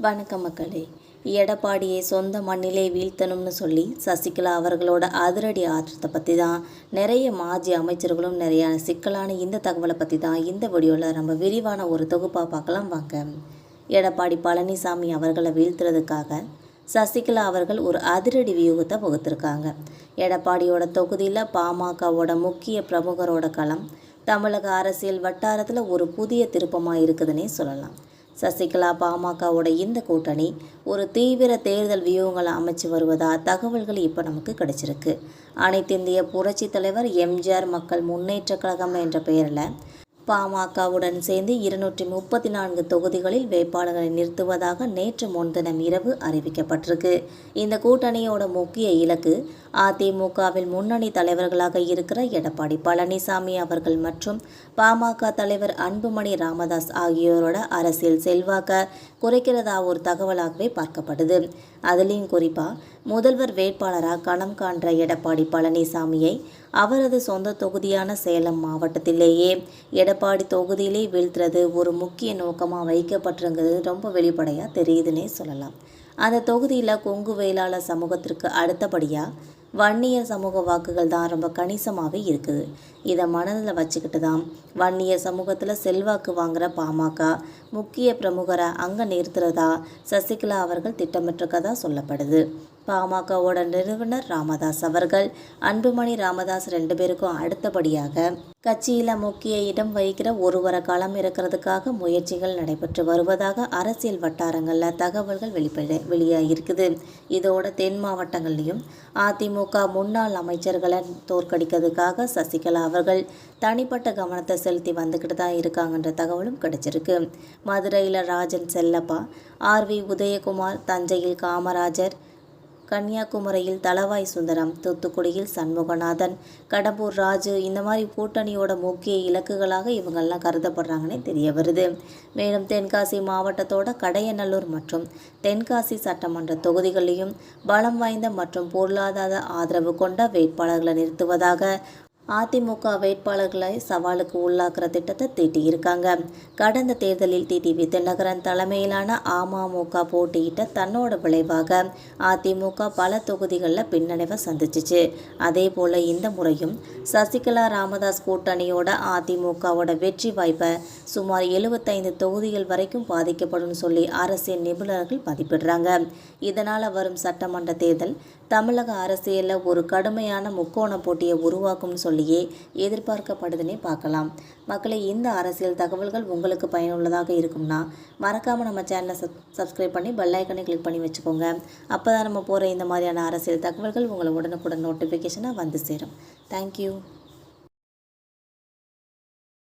வணக்கம் மக்களே. எடப்பாடியை சொந்த மண்ணிலே வீழ்த்தணும்னு சொல்லி சசிகலா அவர்களோட அதிரடி ஆற்றத்தை பற்றி தான் நிறைய மாஜி அமைச்சர்களும் நிறைய சிக்கலான இந்த தகவலை பற்றி தான் இந்த வீடியோவில் நம்ம விரிவான ஒரு தொகுப்பாக பார்க்கலாம் வாங்க. எடப்பாடி பழனிசாமி அவர்களை வீழ்த்துறதுக்காக சசிகலா அவர்கள் ஒரு அதிரடி வியூகத்தை வகுத்திருக்காங்க. எடப்பாடியோட தொகுதியில் பாமகவோட முக்கிய பிரமுகரோட களம் தமிழக அரசியல் வட்டாரத்தில் ஒரு புதிய திருப்பமாக இருக்குதுன்னே சொல்லலாம். சசிகலா பாமகவோட இந்த கூட்டணி ஒரு தீவிர தேர்தல் வியூகங்களை அமைச்சு வருவதா தகவல்கள் இப்போ நமக்கு கிடைச்சிருக்கு. அனைத்திந்திய புரட்சி தலைவர் எம்ஜிஆர் மக்கள் முன்னேற்ற கழகம் என்ற பெயரில் பாமகவுடன் சேர்ந்து 234 தொகுதிகளில் வேட்பாளர்களை நிறுத்துவதாக நேற்று முன்தினம் இரவு அறிவிக்கப்பட்டிருக்கு. இந்த கூட்டணியோட முக்கிய இலக்கு அதிமுகவில் முன்னணி தலைவர்களாக இருக்கிற எடப்பாடி பழனிசாமி அவர்கள் மற்றும் பாமக தலைவர் அன்புமணி ராமதாஸ் ஆகியோரோட அரசியல் செல்வாக்க குறைக்கிறதா ஒரு தகவலாகவே பார்க்கப்படுது. அதுலேயும் குறிப்பாக முதல்வர் வேட்பாளராக களம் காண்ற எடப்பாடி பழனிசாமியை அவரது சொந்த தொகுதியான சேலம் மாவட்டத்திலேயே எடப்பாடி தொகுதியிலே வீழ்த்துறது ஒரு முக்கிய நோக்கமாக வைக்கப்பட்டிருங்கிறது ரொம்ப வெளிப்படையாக தெரியுதுன்னே சொல்லலாம். அந்த தொகுதியில் கொங்கு வேளாளர் சமூகத்திற்கு அடுத்தபடியாக வன்னியர் சமூக வாக்குகள் தான் ரொம்ப கணிசமாகவே இருக்குது. இதை மனதில் வச்சுக்கிட்டு தான் வன்னியர் சமூகத்தில் செல்வாக்கு வாங்குகிற பாமக முக்கிய பிரமுகரை அங்கே நிறுத்துறதா சசிகலா அவர்கள் திட்டமிட்டிருக்கதா சொல்லப்படுது. பாமகவோட நிறுவனர் ராமதாஸ் அவர்கள் அன்புமணி ராமதாஸ் 2 பேருக்கும் அடுத்தபடியாக கட்சியில் முக்கிய இடம் வகிக்கிற ஒருவரை களம் இருக்கிறதுக்காக முயற்சிகள் நடைபெற்று வருவதாக அரசியல் வட்டாரங்களில் தகவல்கள் வெளியாகிருக்குது. இதோட தென் மாவட்டங்கள்லையும் அதிமுக முன்னாள் அமைச்சர்களை தோற்கடிக்கிறதுக்காக சசிகலா அவர்கள் தனிப்பட்ட கவனத்தை செலுத்தி வந்துக்கிட்டு தான் இருக்காங்கன்ற தகவலும் கிடைச்சிருக்கு. மதுரையில் ராஜன் செல்லப்பா, ஆர்வி உதயகுமார், தஞ்சையில் காமராஜர், கன்னியாகுமரியில் தளவாய் சுந்தரம், தூத்துக்குடியில் சண்முகநாதன், கடம்பூர் ராஜு இந்த மாதிரி கூட்டணியோட முக்கிய இலக்குகளாக இவங்கெல்லாம் கருதப்படுறாங்கன்னே தெரிய வருது. மேலும் தென்காசி மாவட்டத்தோட கடையநல்லூர் மற்றும் தென்காசி சட்டமன்ற தொகுதிகளையும் பலம் வாய்ந்த மற்றும் பொருளாதார ஆதரவு கொண்ட வேட்பாளர்களை நிறுத்துவதாக அதிமுக வேட்பாளர்களை சவாலுக்கு உள்ளாக்குற திட்டத்தை தீட்டியிருக்காங்க. கடந்த தேர்தலில் டிடிவி தினகரன் தலைமையிலான அமமுக போட்டியிட்ட தன்னோட விளைவாக அதிமுக பல தொகுதிகளில் பின்னடைவை சந்திச்சிச்சு. அதே போல் இந்த முறையும் சசிகலா ராமதாஸ் கூட்டணியோட அதிமுகவோட வெற்றி வாய்ப்பை சுமார் 75 தொகுதிகள் வரைக்கும் பாதிக்கப்படும் சொல்லி அரசியல் நிபுணர்கள் மதிப்பிடுறாங்க. இதனால் வரும் சட்டமன்ற தேர்தல் தமிழக அரசியலில் ஒரு கடுமையான முக்கோண போட்டியை உருவாக்கும்னு சொல்லியே எதிர்பார்க்கப்படுதுன்னே பார்க்கலாம். மக்களை இந்த அரசியல் தகவல்கள் உங்களுக்கு பயனுள்ளதாக இருக்கும்னா மறக்காமல் நம்ம சேனலை சப்ஸ்கிரைப் பண்ணி பெல் ஐக்கனை கிளிக் பண்ணி வச்சுக்கோங்க. அப்போ தான் நம்ம போகிற இந்த மாதிரியான அரசியல் தகவல்கள் உங்களை உடனுக்குடன் நோட்டிஃபிகேஷனாக வந்து சேரும். தேங்க்யூ.